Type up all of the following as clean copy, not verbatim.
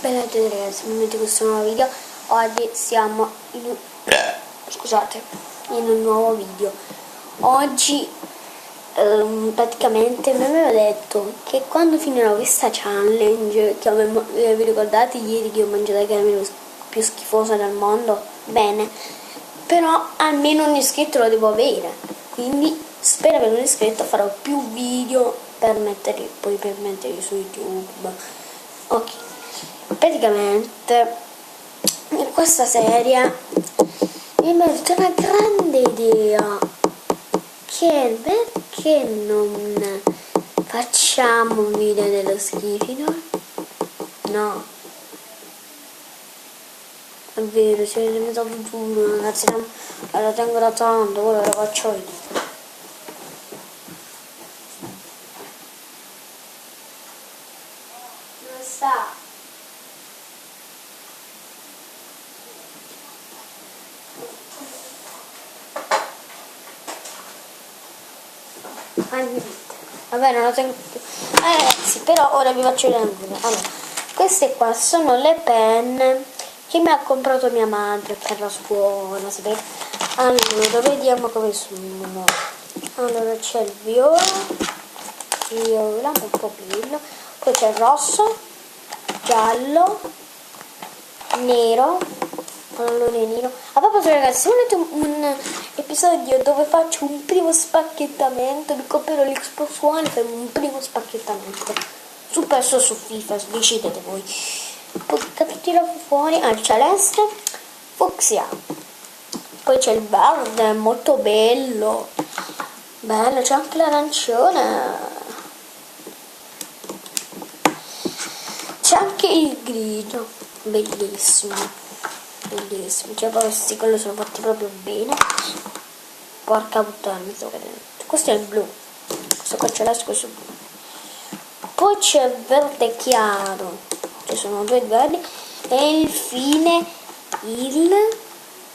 Bella a tutti ragazzi, benvenuti in questo nuovo video. Oggi siamo in un nuovo video. Oggi praticamente mi aveva detto che quando finirò questa challenge, che vi ricordate ieri che ho mangiato la caramella più schifosa del mondo? Bene, però almeno un iscritto lo devo avere, quindi spero per un iscritto farò più video per metterli su YouTube. Ok, praticamente in questa serie mi è venuta una grande idea, che perché non facciamo un video dello schifino? No, è vero, si è diventato duro ragazzi, la tengo da tanto, ora lo faccio io. Non sta. Vabbè, non lo tengo più. Ragazzi, però ora vi faccio vedere. Allora, queste qua sono le penne che mi ha comprato mia madre per la scuola, sapete? Allora, vediamo come sono. Allora, c'è il viola, un po' brillo, poi c'è il rosso, giallo, nero, pallone. A proposito ragazzi, volete un episodio dove faccio un primo spacchettamento, vi comprerò l'Xbox One per un primo spacchettamento su PES o su FIFA, decidete voi. Poi tiro fuori il celeste, fucsia, poi c'è il verde, molto bello, c'è anche l'arancione, c'è anche il grigio, bellissimo. Cioè questi quelli sono fatti proprio bene. Porca puttana, mi sto cadendo. Questo è il blu, questo qua celeste, questo blu. Poi c'è il verde chiaro, ci sono due verdi, e infine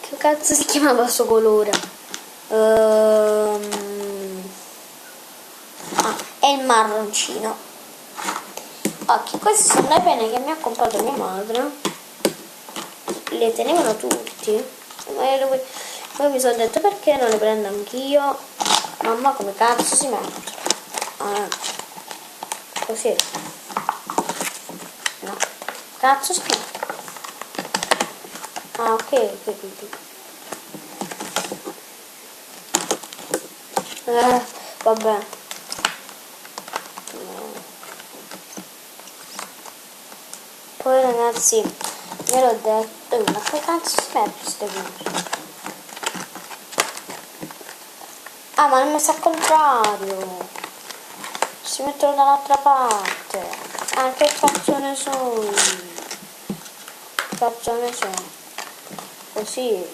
che cazzo si chiamava questo colore? È il marroncino. Ok, queste sono le penne che mi ha comprato mia madre. Le tenevano tutti, poi mi sono detto perché non le prendo anch'io. Mamma, come cazzo si mettono? Così, no, cazzo si mettono. Ok. Vabbè, poi ragazzi mi ero detto, ma che cazzo si mette queste cose? Ma non messo al contrario, si mettono dall'altra parte. Che cazzo ne so io? Che cazzo ne so? Così,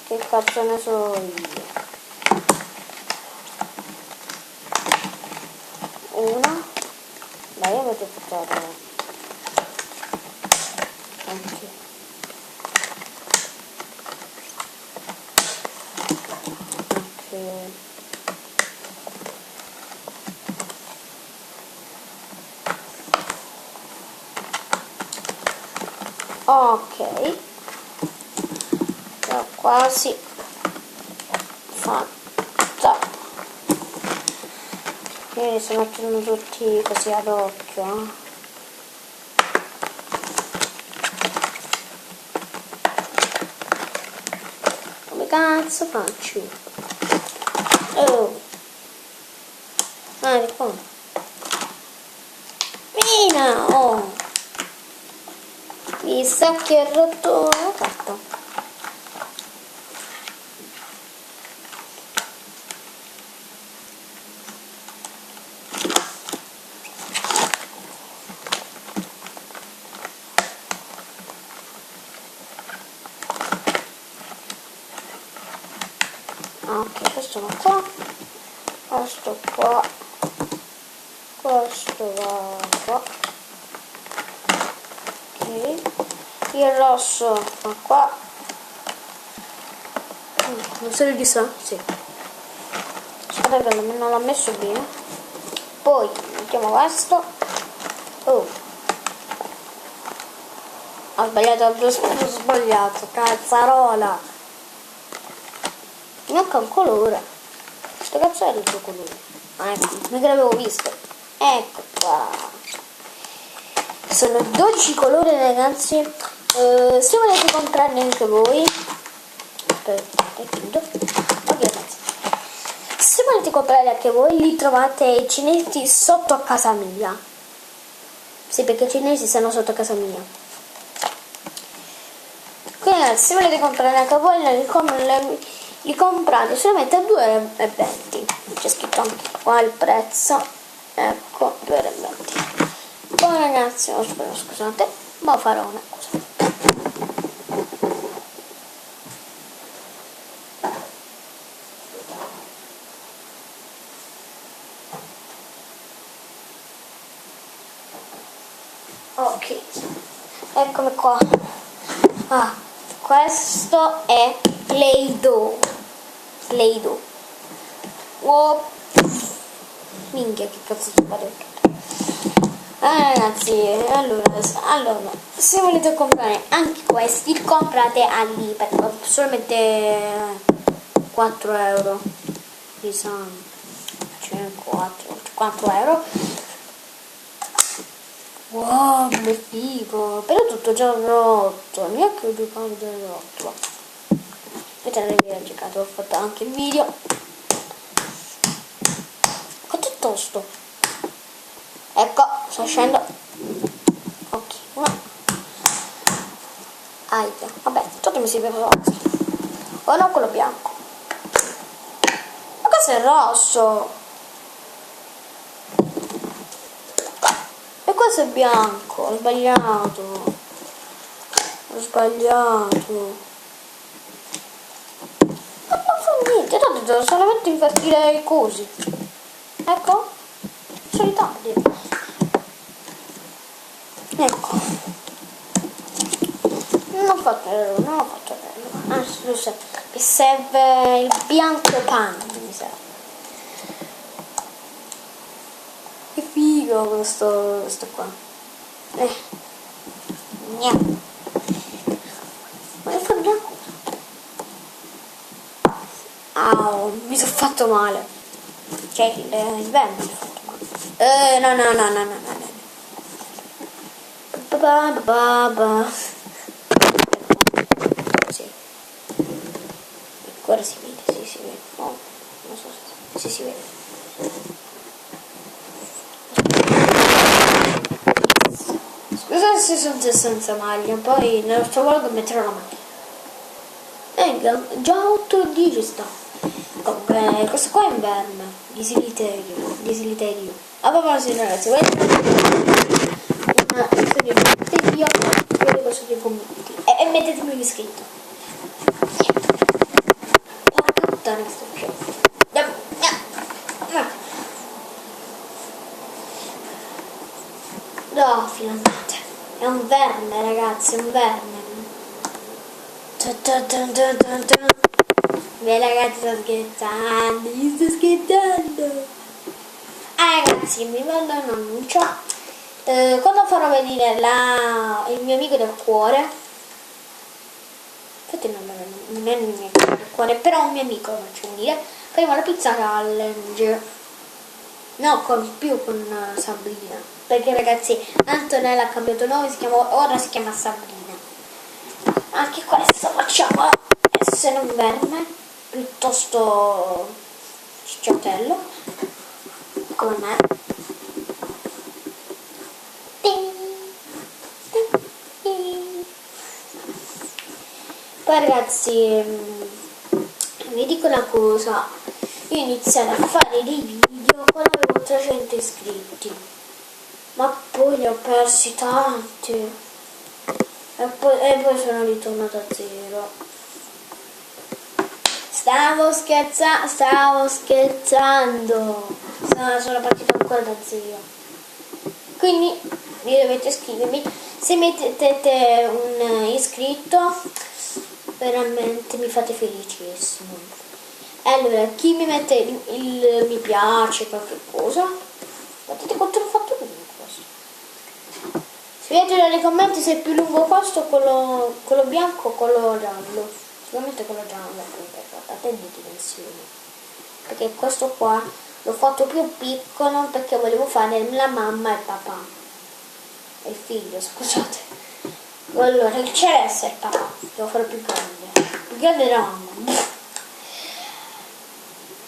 che cazzo ne so io? Una, dai, io metto tutta. Ok, ho quasi fatta. Quindi si mettono tutti così ad occhio. Come cazzo faccio? Oh, di qua. Mina, oh. Mi sa che ho rotto la carta. Ok, questo va qua, questo qua, questo va qua. Ok, il rosso va qua. Non se ne di sa? Sì. Guardate che non l'ho messo bene. Poi mettiamo questo. Oh, Ho sbagliato, cazzarola. Manca un colore. Questo cazzo è il tuo colore. Ah, ecco, non che l'avevo visto. Ecco qua. Sono 12 colori, ragazzi. Se volete comprarne anche voi, aspettate, chiudo. Ok, ragazzi. Se volete comprare anche voi, li trovate i cinesi sotto a casa mia. Sì, perché i cinesi stanno sotto a casa mia. Quindi ragazzi, se volete comprare anche voi, li comprate solamente a 2,20 €. C'è scritto anche qua il prezzo. Ecco, 2,20 €. Poi ragazzi, scusate, ma farò una cosa. Ok, eccomi qua. Ah, questo è Play-Doh. Oh, minchia, che cazzo sto facendo? Ragazzi, allora, se volete comprare anche questi, li comprate all'Iper, solamente 4 €. Di San, 4 €. Wow, che figo! Però tutto già rotto, neanche 2 pound rotto. Aspetta, non mi ho giocato, ho fatto anche il video. Quanto è tosto? Ecco, sto scendendo. Ok, no. Aia, vabbè, tutto mi si vede rosso. O no, quello bianco. Ma questo è rosso. E questo è bianco, ho sbagliato. Ma non fa niente, tanto devo solamente invertire i cosi. Ecco, sono i tardi. Ecco. Non ho fatto errore. Anzi, lo so. Mi serve il bianco pan, mi serve. Che figo questo qua. Niente. Ma è bianco. Mi sono fatto male. Cioè, il verme mi ha fatto male. No. Sì. Ancora si vede, sì, si vede. Oh, non so se si vede. Scusate se sono senza maglia, poi nell'altro vlog metterò la maglia. Già 8 digiti sta. Comunque, questo qua è un verme. Disiliterio. A proposito ragazzi, volete io vi lascio nei commenti e mettetemi l'iscritto. Porca puttana sto scemo. No, finalmente. È un verme, ragazzi, è un verme. Beh, ragazzi, sto scherzando. Ragazzi, mi mando un annuncio. Quando farò venire il mio amico del cuore, infatti non è il mio amico del cuore, però un mio amico, facciamo dire, faremo la pizza challenge. No, con Sabrina, perché ragazzi Antonella ha cambiato nome, ora si chiama Sabrina. Anche questo facciamo essere un verme piuttosto cicciottello come me. Poi ragazzi, vi dico una cosa, io ho iniziato a fare dei video quando avevo 300 iscritti, ma poi li ho persi tanti e poi sono ritornato a zero. Stavo scherzando, sono partito ancora da zero, quindi vi dovete iscrivermi. Se mettete un iscritto veramente mi fate felicissimo. Allora, chi mi mette il mi piace, qualche cosa, guardate quanto l'ho fatto bene questo. Scrivetelo nei commenti se è più lungo questo, quello bianco o quello giallo. Sicuramente quello giallo, guardate le dimensioni. Perché questo qua l'ho fatto più piccolo perché volevo fare la mamma e il papà. E il figlio, scusate. Allora, il celeste è il papà, devo fare più grande. Più grande la mamma.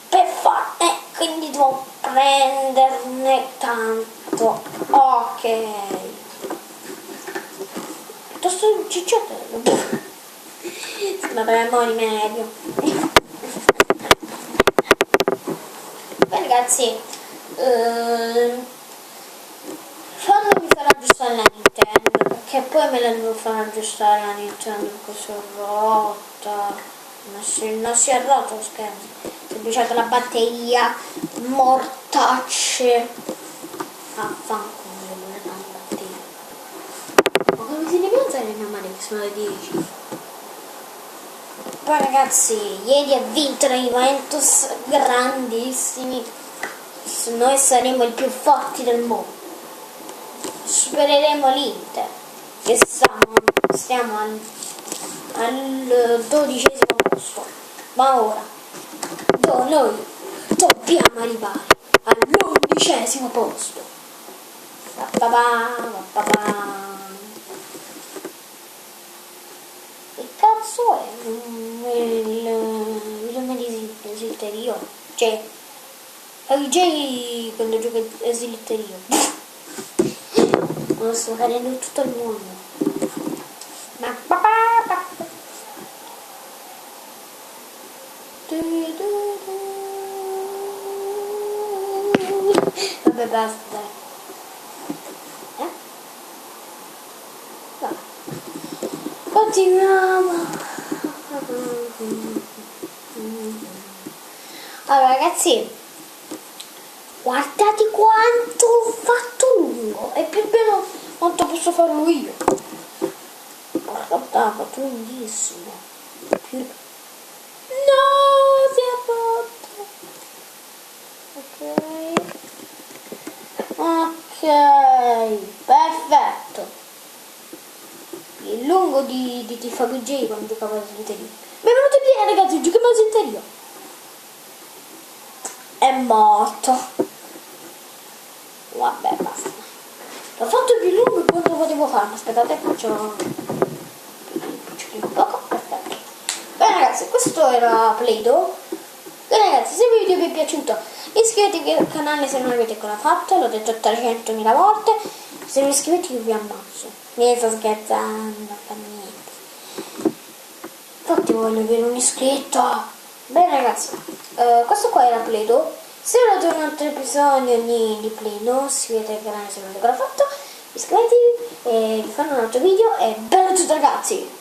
Per fare, quindi devo prenderne tanto. Ok. Piuttosto cicciottello. Ma per amore meglio. Beh ragazzi, quando mi farà aggiustare la Nintendo, perché poi me la devo far aggiustare la Nintendo perché si è rotta. Non si è rotto lo schermo, si è bruciata la batteria, mortacce. Affanculo, non è una batteria. Ma come si deve alzare mia madre che sono le 10? Poi ragazzi, ieri ha vinto la Juventus, grandissimi. Noi saremo i più forti del mondo. Supereremo l'Inter, che stiamo al 12° posto. Ma ora, noi dobbiamo arrivare all'11° posto. Che cazzo è il Slitterio? Cioè, è il J quando gioca a Slitterio. Lo sto cadendo tutto il mondo. Vabbè, basta. Va. Continuiamo. Allora ragazzi, guardate quanto ho fatto lungo. È più bello quanto posso farlo io. Porca puttana, ho fatto lunghissimo. No, si è fatto. Ok, perfetto. Il lungo di Tifago J quando giocavo a Slitterio. Benvenuti bene ragazzi, giochiamo a Slitterio. È morto. Vabbè, basta. L'ho fatto più lungo di quanto potevo farlo. Aspettate, faccio un poco. Perfetto. Bene ragazzi, questo era Play-Doh. Bene ragazzi, se il video vi è piaciuto iscrivetevi al canale se non l'avete ancora fatto. L'ho detto 300.000 volte. Se non iscrivete io vi ammazzo. Mi sto scherzando, non fa niente. Infatti voglio avere un iscritto. Bene ragazzi, questo qua era Play-Doh. Se volete un altro episodio di Play-Doh, iscrivetevi al canale se non l'avete ancora fatto, iscrivetevi e vi fanno un altro video e bello a tutti ragazzi!